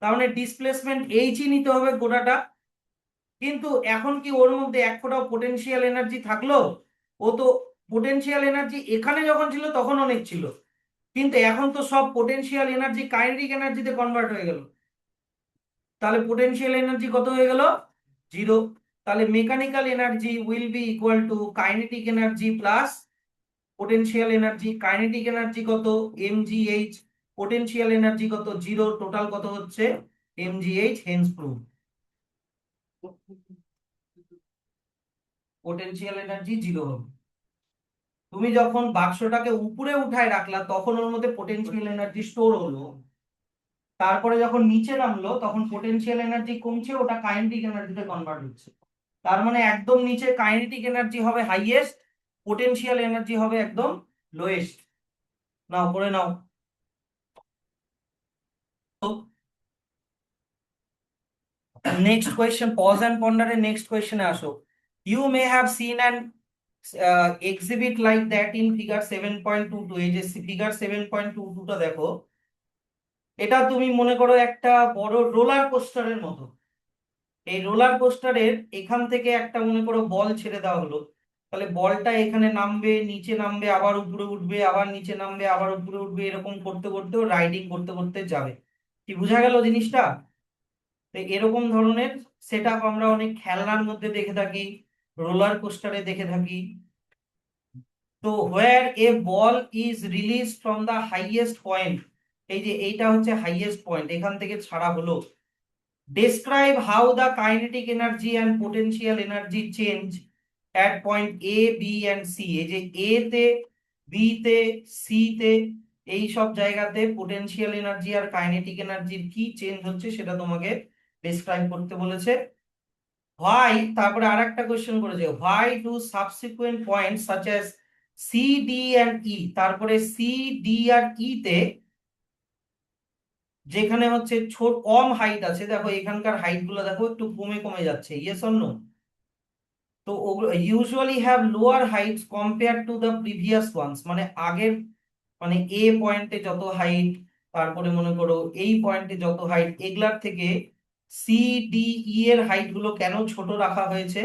তার মানে ডিসপ্লেসমেন্ট এইচই নিতে হবে গোটাটা। কিন্তু এখন কি ওর মধ্যে এক ফোঁটাও পোটেনশিয়াল এনার্জি থাকলো? ও তো পোটেনশিয়াল এনার্জি এখানে যখন ছিল তখন অনেক ছিল, কিন্তু এখন তো সব পোটেনশিয়াল এনার্জি কাইনেটিক এনার্জিতে কনভার্ট হয়ে গেল। তাহলে পোটেনশিয়াল এনার্জি কত হয়ে গেল, জিরো। তাহলে mechanical energy will be equal to kinetic energy plus potential energy. Kinetic energy কত, mgh, পোটেনশিয়াল এনার্জি কত, জিরো, টোটাল কত হচ্ছে mgh, hence prove potential energy zero হবে। তুমি যখন বাক্সটাকে উপরে উঠায় রাখলা তখন ওর মধ্যে পোটেনশিয়াল এনার্জি স্টোর হলো, তারপরে যখন নিচে নামলো তখন পোটেনশিয়াল এনার্জি কমছে, ওটা কাইনেটিক এনার্জিতে কনভার্ট হচ্ছে। তার মানে একদম নিচে কাইনেটিক এনার্জি হবে হাইয়েস্ট, পোটেনশিয়াল এনার্জি হবে একদম লোয়েস্ট। নাও করে নাও। নেক্সট কোয়েশ্চেন, পজ অ্যান্ড পন্ডারের নেক্সট কোয়েশ্চেনে আসো। You may have seen an exhibit like that in figure 7.22। এই যে ফিগার 7.22টা দেখো, এটা তুমি মনে করো একটা বড় রোলার কোস্টারের মতো। এই রোলার কোস্টারের এখান থেকে একটা মনে করো বল ছেড়ে দেওয়া হলো, তাহলে বলটা এখানে নামবে, নিচে নামবে, আবার উপরে উঠবে, আবার নিচে নামবে, আবার উপরে উঠবে, এরকম করতে করতে রাইডিং করতে করতে যাবে। কি বোঝা গেল জিনিসটা? তো এরকম ধরনের সেট আপ আমরা অনেক খেলনার মধ্যে দেখে থাকি, রোলার কোস্টারে দেখে থাকি। তো where a ball is release from the highest point, এই যে এইটা হচ্ছে হাইয়েস্ট পয়েন্ট, এখান থেকে ছাড়া হলো। Describe how the kinetic energy and potential energy change at point A, B and C। এই যে A তে, B তে, C তে, এই সব জায়গাতে পোটেনশিয়াল এনার্জি আর কাইনেটিক এনার্জির কি চেঞ্জ হচ্ছে সেটা তোমাকে ডেসক্রাইব করতে বলেছে। হোয়াই, তারপরে আরেকটা কোশ্চেন করেছে, why do subsequent point such as C, D and E, তারপরে সি, ডি আর ই তে যেখানে হচ্ছে ছোট কম হাইট আছে, দেখো এখানকার হাইট গুলো দেখো একটু কমে কমে যাচ্ছে, ইয়েস অর নো? তো ওগুলো usually have lower heights compare to the previous ones, মানে আগের, মানে এ পয়েন্টে যত হাইট, তারপরে মনে করো এই পয়েন্টে যত হাইট, এগুলার থেকে সি, ডি, ই এর হাইট গুলো কেন ছোট রাখা হয়েছে।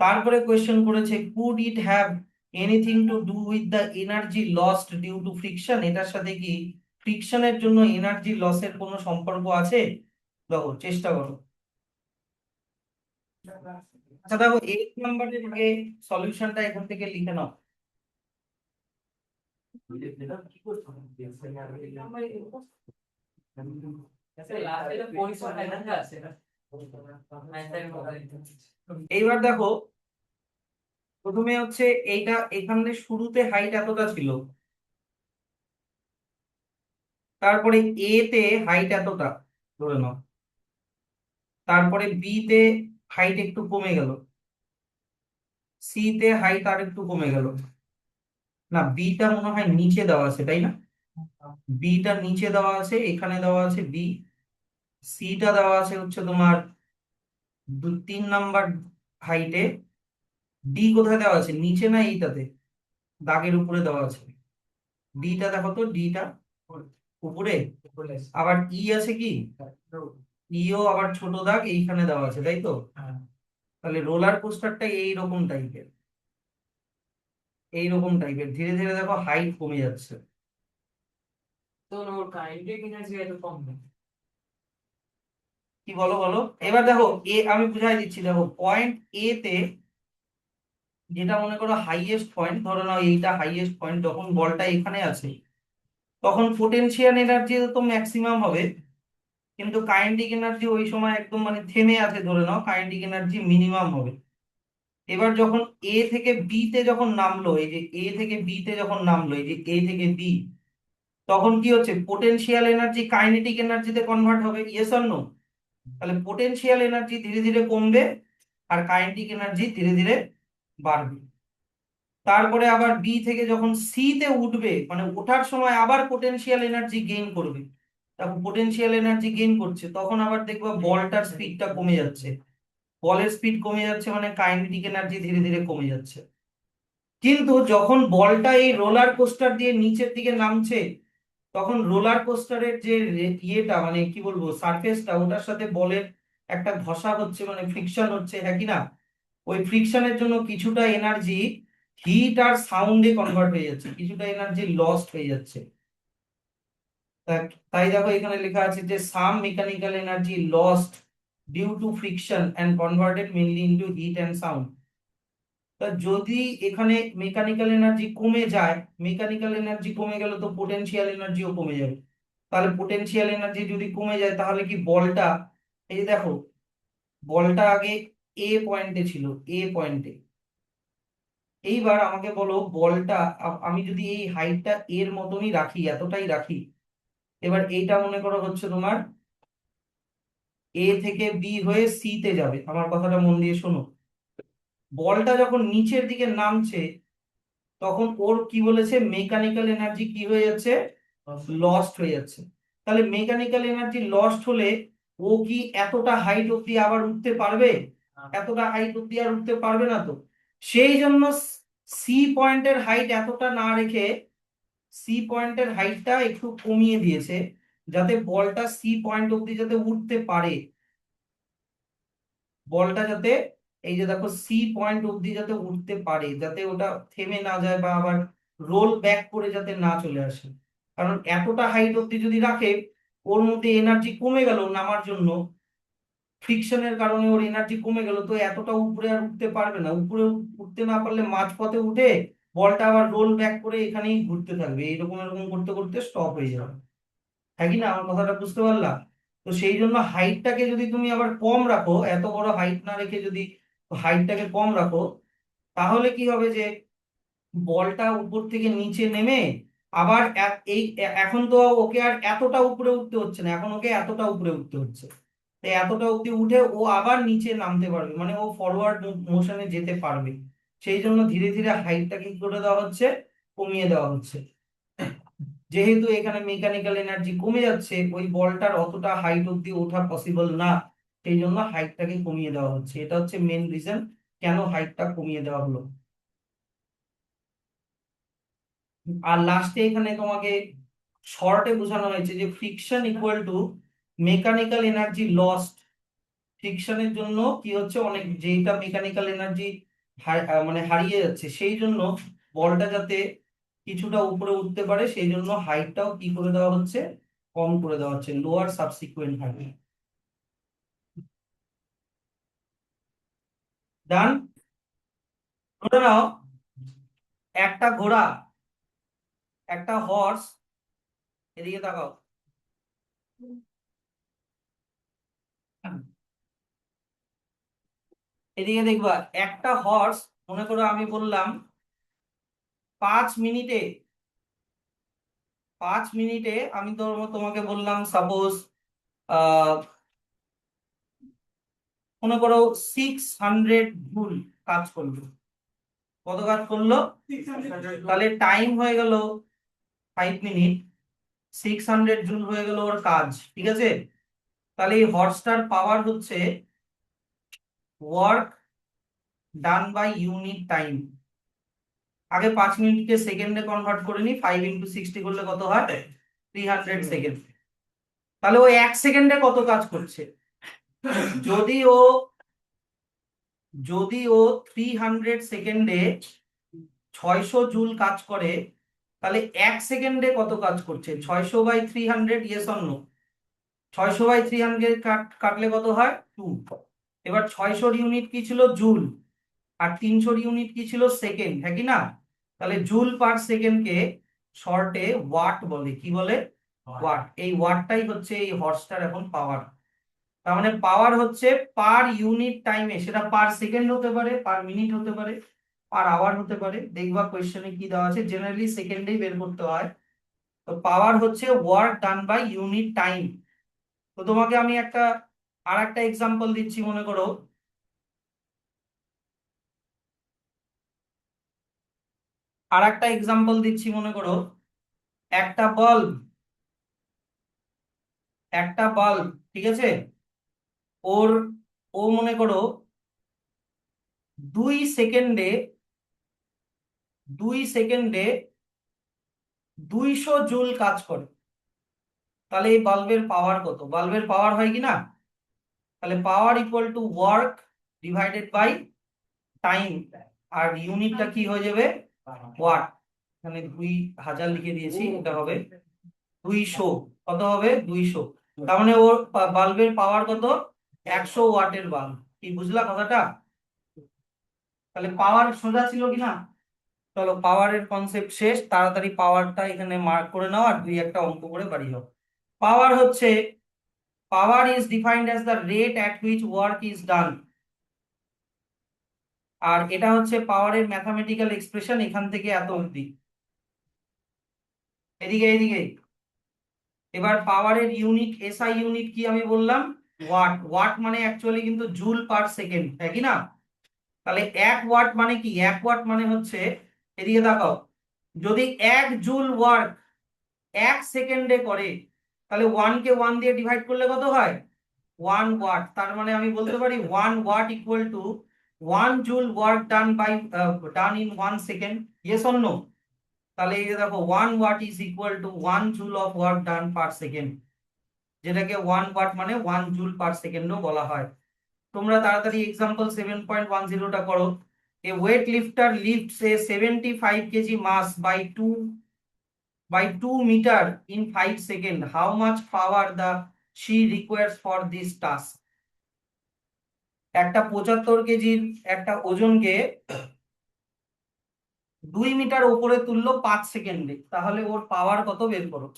তারপরে কোয়েশ্চেন করেছে could it have anything to do with the energy lost due to friction, এটার সাথে কি ফ্রিকশনের জন্য এনার্জি লসের কোনো সম্পর্ক আছে? দেখো চেষ্টা করো। আচ্ছা দেখো 8 নম্বরের আগে সলিউশনটা এখান থেকে লিখে নাও। এইবার দেখো প্রথমে হচ্ছে এইটা, এখানে শুরুতে হাইট এতটা ছিল, তারপরে এ তে হাইট এতটা ধরে নাও, তারপরে বি তে হাইট একটু কমে গেল, সি তে হাইট আর একটু কমে গেল, না বিটা মনে হয় নিচে দেওয়া আছে তাই না, বিটা নিচে দেওয়া আছে, এখানে দেওয়া আছে বি, সিটা দেওয়া আছে হচ্ছে তোমার 3 নাম্বার হাইটে, ডি কোথায় দেওয়া আছে, নিচে না এইটাতে, দাগের উপরে দেওয়া আছে, ডিটা দেখো তো, ডিটা উপরে আবার ই আছে কি, ইও আবার ছোট দাগ এইখানে দেওয়া আছে, তাই তো? তাহলে রোলার কোস্টারটা এইরকম টাইপের ধীরে ধীরে দেখো হাইট কমে যাচ্ছে। তো ওর কাইন্ডে কিনা যে এত কম না। কি বলো বলো, এবার দেখো আমি বুঝাই দিচ্ছি, দেখো পয়েন্ট এ তে যেটা মনে করো হাইয়েস্ট পয়েন্ট, ধরো নাও এইটা হাইয়েস্ট পয়েন্ট, যখন বলটা এখানে আছে তখন পোটেনশিয়াল এনার্জি তো ম্যাক্সিমাম হবে, কিন্তু কাইনেটিক এনার্জি ওই সময় একদম মানে থেমে আছে, ধরে নাও কাইনেটিক এনার্জি মিনিমাম হবে। এবার যখন এ থেকে বি তে যখন নামলো, এই যে এ থেকে বি তে যখন নামলো, এই যে এ থেকে বি, তখন কি হচ্ছে, পোটেনশিয়াল এনার্জি কাইনেটিক এনার্জিতে কনভার্ট হবে, ইয়েস অর নো? তাহলে পোটেনশিয়াল এনার্জি ধীরে ধীরে কমবে আর কাইনেটিক এনার্জি ধীরে ধীরে বাড়বে। তারপরে আবার বি থেকে যখন সি তে উঠবে, মানে ওঠার সময় আবার পোটেনশিয়াল এনার্জি গেইন করবে, তখন পোটেনশিয়াল এনার্জি গেইন করছে, তখন আবার দেখবা বলটার স্পিডটা কমে যাচ্ছে। বলের স্পিড কমে যাচ্ছে মানে কাইনেটিক এনার্জি ধীরে ধীরে কমে যাচ্ছে। কিন্তু যখন বলটা এই রোলার কোস্টার দিয়ে নিচের দিকে নামছে, তখন রোলার কোস্টারের যে ইয়েটা মানে কি বলবো সারফেসটা, ওটার সাথে বলের একটা ঘষা হচ্ছে, মানে ফ্রিকশন হচ্ছে, হ্যাঁ কি না? ওই ফ্রিকশনের জন্য কিছুটা এনার্জি হিট আর সাউন্ডে কনভার্ট হয়ে যাচ্ছে, কিছুটা এনার্জি লস্ট হয়ে যাচ্ছে। তাই দেখো এখানে লেখা আছে যে some mechanical energy lost due to friction and converted mainly into heat and sound. তা যদি এখানে মেকানিক্যাল এনার্জি কমে যায়, মেকানিক্যাল এনার্জি কমে গেলে তো পোটেনশিয়াল এনার্জিও কমে যাবে। তাহলে পোটেনশিয়াল এনার্জি যদি কমে যায় তাহলে কি বলটা, এই যে দেখো বলটা আগে এ পয়েন্টে ছিল, এ পয়েন্টে, এইবার আমাকে বলো বলটা আমি যদি এই হাইটটা এর মতনই রাখি, এতটাই রাখি, এবার এইটা মনে করো হচ্ছে তোমার এ থেকে বি হয়ে সি তে যাবে, আমার কথাটা মন দিয়ে শোনো। বলটা যখন নিচের দিকে নামছে তখন ওর কি বলেছে, মেকানিক্যাল এনার্জি কি হয়ে যাচ্ছে, লস্ট হয়ে যাচ্ছে। তাহলে মেকানিক্যাল এনার্জি লস্ট হলে ও কি এতটা হাইট অব্দি আবার উঠতে পারবে? এতটা হাইট অব্দি আর উঠতে পারবে না তো। সেই জন্য সি পয়েন্টের হাইট এতটা না রেখে সি পয়েন্টের হাইটটা একটু কমিয়ে দিয়েছে, যাতে বলটা সি পয়েন্ট অব্দি যাতে উঠতে পারে, বলটা যাতে এই যে দেখো সি পয়েন্ট অব্দি যাতে উঠতে পারে, যাতে ওটা থেমে না যায় বা আবার রোল ব্যাক করে যাতে না চলে আসে। কারণ এতটা হাইট অব্দি যদি রাখে, ওর মধ্যে এনার্জি কমে গেল নামার জন্য, ফ্রিকশনের কারণে ওর এনার্জি কমে গেল, তো এতটা উপরে আর উঠতে পারবে না। উপরে উঠতে না পারলে মাঝপথে উঠে বলটা আবার রোল ব্যাক করে এখানেই ঘুরতে থাকবে, এরকম এরকম করতে করতে স্টপ হয়ে যাবে, হ্যাঁ কি না? আমার কথাটা বুঝতে পারলা? তো সেই জন্য হাইটটাকে যদি তুমি আবার কম রাখো, এত বড় হাইট না রেখে যদি হাইটটাকে কম রাখো, তাহলে কি হবে যে বলটা উপর থেকে নিচে নেমে আবার এখন তো ওকে আর এতটা উপরে উঠতে হচ্ছে না, এখন ওকে এতটা উপরে উঠতে হচ্ছে। তো এতটা অব্দি উঠে ও আবার নিচে নামতে পারবে, মানে ও ফরওয়ার্ড মোশনে যেতে পারবে। সেই জন্য ধীরে ধীরে হাইটটাকে কি করে দেওয়া হচ্ছে, কমিয়ে দেওয়া হচ্ছে। যেহেতু এখানে মেকানিক্যাল এনার্জি কমে যাচ্ছে, ওই বলটার অতটা হাইট অব্দি ওঠা পসিবল না, সেই জন্য হাইটটাকে কমিয়ে দেওয়া হচ্ছে। এটা হচ্ছে মেন রিজন কেন হাইটটা কমিয়ে দেওয়া হলো। আর লাস্টে এখানে তোমাকে শর্টে বোঝানো হয়েছে যে friction equal to mechanical energy lost. ফ্রিকশনের জন্য কি হচ্ছে, অনেক যেটা মেকানিক্যাল এনার্জি মানে হারিয়ে যাচ্ছে, সেই জন্য বলটা যাতে কিছুটা উপরে উঠতে পারে, সেই জন্য হাইটটাও কি করে দেওয়া হচ্ছে, কম করে দেওয়া হচ্ছে, লোয়ার সাবসিকুয়েন্ট হাইট। ডান। ধরে নাও একটা ঘোড়া, একটা হর্স, এদিকে তাকাও, এদিকে দেখবা একটা হর্স, মনে করো আমি বললাম 5 মিনিটে, 5 মিনিটে আমি তোমাকে বললাম সাপোজ আহ মনে করো 600 জুল কাজ করলো। কত কাজ করলো? তাহলে টাইম হয়ে গেল 5 মিনিট, 600 জুল হয়ে গেল ওর কাজ, ঠিক আছে? তাহলে এই হর্সটার পাওয়ার হচ্ছে work done by unit time. আগে 5 মিনিটকে সেকেন্ডে কনভার্ট করে নি, 5 × 60 করলে কত হয়? 300 সেকেন্ড। তাহলে ও 1 সেকেন্ডে কত কাজ করছে? যদি ও যদি ও 300 সেকেন্ডে 600 জুল কাজ করে, তাহলে 1 সেকেন্ডে কত কাজ করছে? 600/300, ইয়েস অর নো? 600/300 কাটলে কত হয়? 2। এবার 600 ইউনিট কি ছিল? জুল। আর 300 ইউনিট কি ছিল? সেকেন্ড, হ্যাঁ কি না? তাহলে জুল পার সেকেন্ডকে শর্টে ওয়াট বলে। কি বলে? ওয়াট। এই ওয়াটটাই হচ্ছে এই হর্সটার এখন পাওয়ার। তার মানে পাওয়ার হচ্ছে পার ইউনিট টাইমে, সেটা পার সেকেন্ড হতে পারে, পার মিনিট হতে পারে, পার আওয়ার হতে পারে। দেখবা কোয়েশ্চেনে কি দেওয়া আছে, জেনারেলি সেকেন্ডেই বের করতে হয়। তো পাওয়ার হচ্ছে work done by unit time. তো তোমাকে আমি আর একটা এক্সাম্পল দিচ্ছি, মনে করো। আর একটা এক্সাম্পল দিচ্ছি, মনে করো একটা বাল্ব, ঠিক আছে? ওর ও মনে করো 2 সেকেন্ডে 2 সেকেন্ডে 200 জুল কাজ করে। তাহলে এই বাল্বের পাওয়ার কত? বাল্বের পাওয়ার হয় কি না? তাহলে power equal to work divided by time. আর ইউনিটটা কি হয়ে যাবে? ওয়াট। এখানে 2000 লিখে দিয়েছি, এটা হবে 200। কত হবে? 200। তার মানে ওর বাল্বের পাওয়ার কত? 100 ওয়াটের বাল্ব। কি বুঝলা কথাটা? তাহলে পাওয়ার সোজা ছিল কি না? চলো, পাওয়ারের কনসেপ্ট শেষ। তাড়াতাড়ি পাওয়ারটা এখানে মার্ক করে নাও আর দুই একটা অঙ্ক করে বাড়ি যাও। পাওয়ার হচ্ছে, power is defined as the rate at which work is done. আর এটা হচ্ছে পাওয়ারের ম্যাথামেটিক্যাল এক্সপ্রেশন, এখান থেকে এত অবধি। এদিকে এদিকে। এবার পাওয়ারের ইউনিট, এসআই ইউনিট কি আমি বললাম? ওয়াট। ওয়াট মানে অ্যাকচুয়ালি কিন্তু জুল পার সেকেন্ড, তাই কি না? তাহলে 1 ওয়াট মানে কি? 1 ওয়াট মানে হচ্ছে, এদিকে তাকাও, যদি 1 জুল ওয়ার্ক 1 সেকেন্ডে করে, তাহলে 1 কে 1 দিয়ে ডিভাইড করলে কত হয়? 1 ওয়াট। তার মানে আমি বলতে পারি 1 watt equal to 1 joule work done in 1 second. Yes or no? তাহলে এই যে দেখো, 1 watt is equal to 1 joule of work done per second, যেটাকে 1 ওয়াট মানে 1 জুল পার সেকেন্ডও বলা হয়। তোমরা তাড়াতাড়ি এক্সাম্পল 7.10টা করো। A weight lifter lifts a 75 KG mass by 2 meter in 5 seconds. How much power the she requires for this task? একটা 75 কেজির একটা ওজনকে 2 মিটার উপরে তুললো 5 সেকেন্ডে, তাহলে ওর পাওয়ার কত বের করো।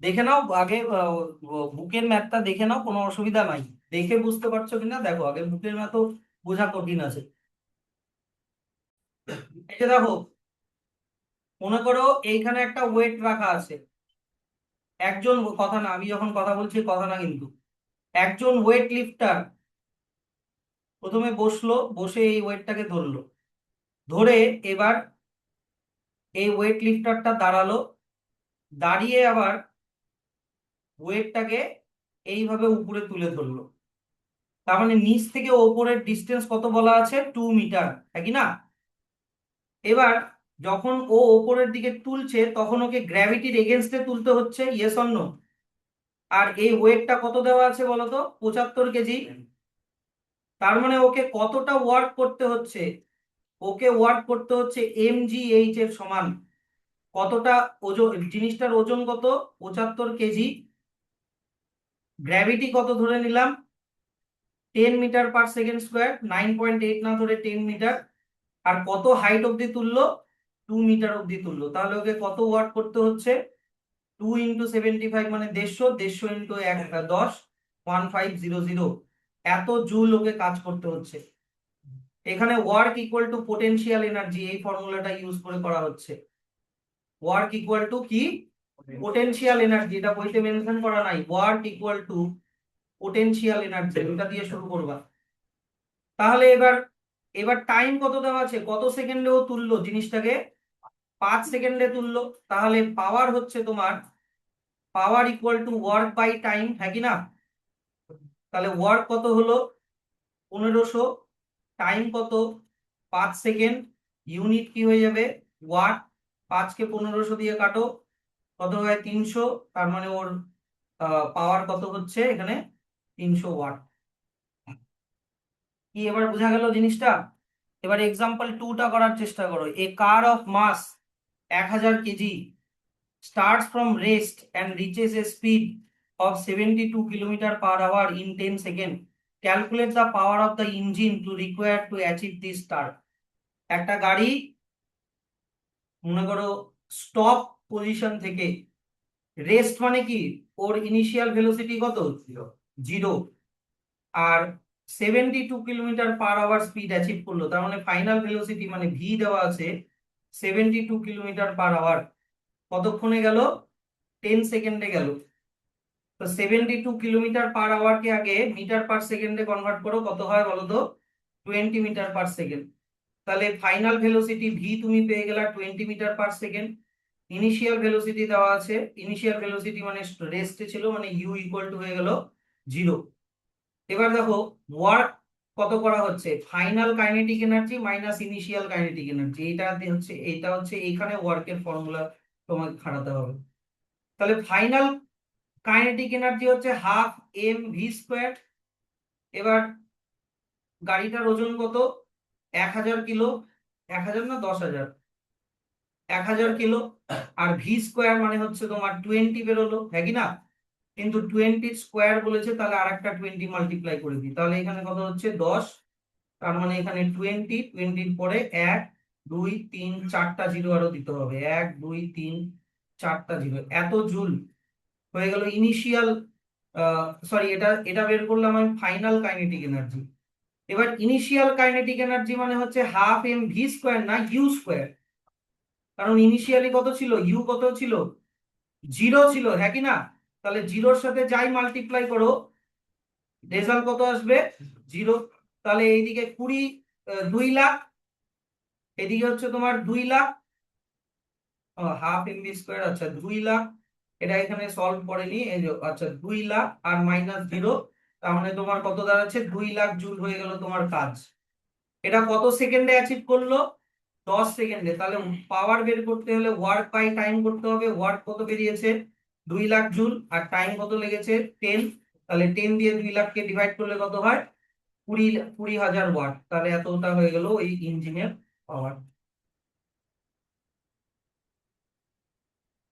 দেখে নাও আগে, বুকের ম্যাথটা দেখে নাও, কোনো অসুবিধা নাই। দেখে বুঝতে পারছো কিনা দেখো আগে, বুকের ম্যাথও বোঝা কঠিন আছে। এই যে দেখো, মনে করো এইখানে একটা ওয়েট রাখা আছে। একজন, কথা না, আমি যখন কথা বলছি কথা না কিন্তু, একজন ওয়েট লিফটার প্রথমে বসলো, বসে এই ওয়েটটাকে ধরলো, ধরে এবার এই ওয়েট লিফটারটা দাঁড়ালো, দাঁড়িয়ে আবার ওয়েটটাকে এইভাবে উপরে তুলে ধরলো। তার মানে নিচ থেকে ওপরের ডিস্টেন্স কত বলা আছে? 2 মিটার, তাই কি না? এবার যখন ও ওপরের দিকে তুলছে, তখন ওকে গ্র্যাভিটির এগেনস্টে তুলতে হচ্ছে, ইয়েস অর নো? আর এই ওয়েটটা কত দেওয়া আছে বলো তো? 75 কেজি। তার মানে ওকে কতটা ওয়ার্ক করতে হচ্ছে? ওকে ওয়ার্ক করতে হচ্ছে mgh এর সমান। কতটা ওজন? জিনিসটার ওজন কত? 75 কেজি। গ্র্যাভিটি কত ধরে নিলাম? 10 মিটার/সেকেন্ড স্কোয়ার, 9.8 না ধরে 10 মিটার। আর কত হাইট অব্দি তুললো? 2 মিটার অব্দি তুললো। তাহলে ওকে কত ওয়াট করতে হচ্ছে? 2 × 75 মানে 150, 150 ইন্টু 10, 1500। এত জুল ওকে কাজ করতে হচ্ছে। এখানে work equal to potential energy, এই ফর্মুলাটা ইউজ করে করা হচ্ছে। ওয়ার্ক ইকুয়াল টু কি? Potential energy. এটা বইতে মেনশন করা নাই। Work equal to potential energy, এটা দিয়ে শুরু করবা। তাহলে এবার এবার টাইম কত দেওয়া আছে? কত সেকেন্ডে ও তুললো জিনিসটাকে? 5 সেকেন্ডে তুললো। তাহলে পাওয়ার হচ্ছে তোমার, power equal to work by time, হ্যাঁ কি না? তাহলে ওয়ার্ক কত হলো? 1500, টাইম কত 5 সেকেন্ড, ইউনিট কি হয়ে যাবে ওয়াট, 5 কে 1500 দিয়ে কাটো কত হয় 300, তার মানে ওর পাওয়ার কত হচ্ছে এখানে 300 ওয়াট। কি এবার বোঝা গেল জিনিসটা? এবার এক্সাম্পল 2টা করার চেষ্টা করো। A car of mass 1000 KG starts from rest and reaches a speed of 72 kilometer per hour in 10 seconds. Calculate the power of the engine to require to achieve this start. একটা গাড়ি মনে করো stop position থেকে, rest মানে কি, ওর initial velocity কত 0, আর 72 kilometre per hour speed achieve করলো, তার মানে ফাইনাল ভেলোসিটি মানে ভি দেওয়া আছে 72 কিলোমিটার পার আওয়ার, কতক্ষণে গেল 10 সেকেন্ডে গেল। তো 72 কিলোমিটার পার আওয়ারকে আগে মিটার পার সেকেন্ডে কনভার্ট করো, কত হয় বলো তো 20 মিটার পার সেকেন্ড। তাহলে ফাইনাল ভেলোসিটি ভি তুমি পেয়ে গেলা 20 metre per second. Initial velocity দেওয়া আছে, ইনিশিয়াল ভেলোসিটি মানে রেস্টে ছিল, মানে ইউ ইকুয়াল টু হয়ে গেল 0। এবার দেখো ওয়ার্ক কত করা হচ্ছে, final kinetic energy minus initial kinetic energy, এটা হচ্ছে এইখানে ওয়ার্কের ফর্মুলা তোমাকে খাটাতে হবে। তাহলে ফাইনাল কাইনেটিক এনার্জি হচ্ছে হাফ এম ভি স্কোয়ার। এবার গাড়িটার ওজন কত 1000 কিলো, 1000 না 10,000, 1000 কিলো, আর ভি স্কোয়ার মানে হচ্ছে তোমার 20 বেরোলো, হ্যাঁ কি না? কিন্তু 20 স্কোয়ার বলেছে, তাহলে আর একটা 20 মাল্টিপ্লাই করে দিই, তাহলে এখানে কত হচ্ছে 10, তার মানে এখানে 20 পরে 1 2 3 4টা জিরো আরো দিতে হবে, 1 2 3 4টা জিরো, এত জুল হয়ে গেল ইনিশিয়াল। সরি, এটা এটা বের করলাম আমি ফাইনাল কাইনেটিক এনার্জি। এবার ইনিশিয়াল কাইনেটিক এনার্জি মানে হচ্ছে হাফ এম ভি স্কোয়ার না ইউ স্কোয়ার, কারণ ইনিশিয়ালি কত ছিল, ইউ কত ছিল 0 ছিল, হ্যাঁ কি না? তাহলে জিরোর সাথে যাই মাল্টিপ্লাই করো রেজাল্ট কত আসবে 0। তাহলে এইদিকে 2 লাখ, এদিকে হচ্ছে তোমার 2 lakh, half M V square, আচ্ছা 2 লাখ, এটা এখানে সলভ করেনি এই যে, আচ্ছা 2 লাখ আর মাইনাস 0, তার মানে তোমার কত দাঁড়াচ্ছে 2 লাখ জুল হয়ে গেল তোমার কাজ। এটা কত সেকেন্ডে অ্যাচিভ করলো 10 সেকেন্ডে। তাহলে পাওয়ার বের করতে হলে ওয়ার্ক বাই টাইম করতে হবে, ওয়ার্ক কত বেরিয়েছে 2 লাখ জুল, আর টাইম কত লেগেছে 10, তাহলে 10 দিয়ে 2 লাখকে ডিভাইড করলে কত হয় 20,000 ওয়াট, তাহলে এতটা হয়ে গেল ওই ইঞ্জিনের পাওয়ার।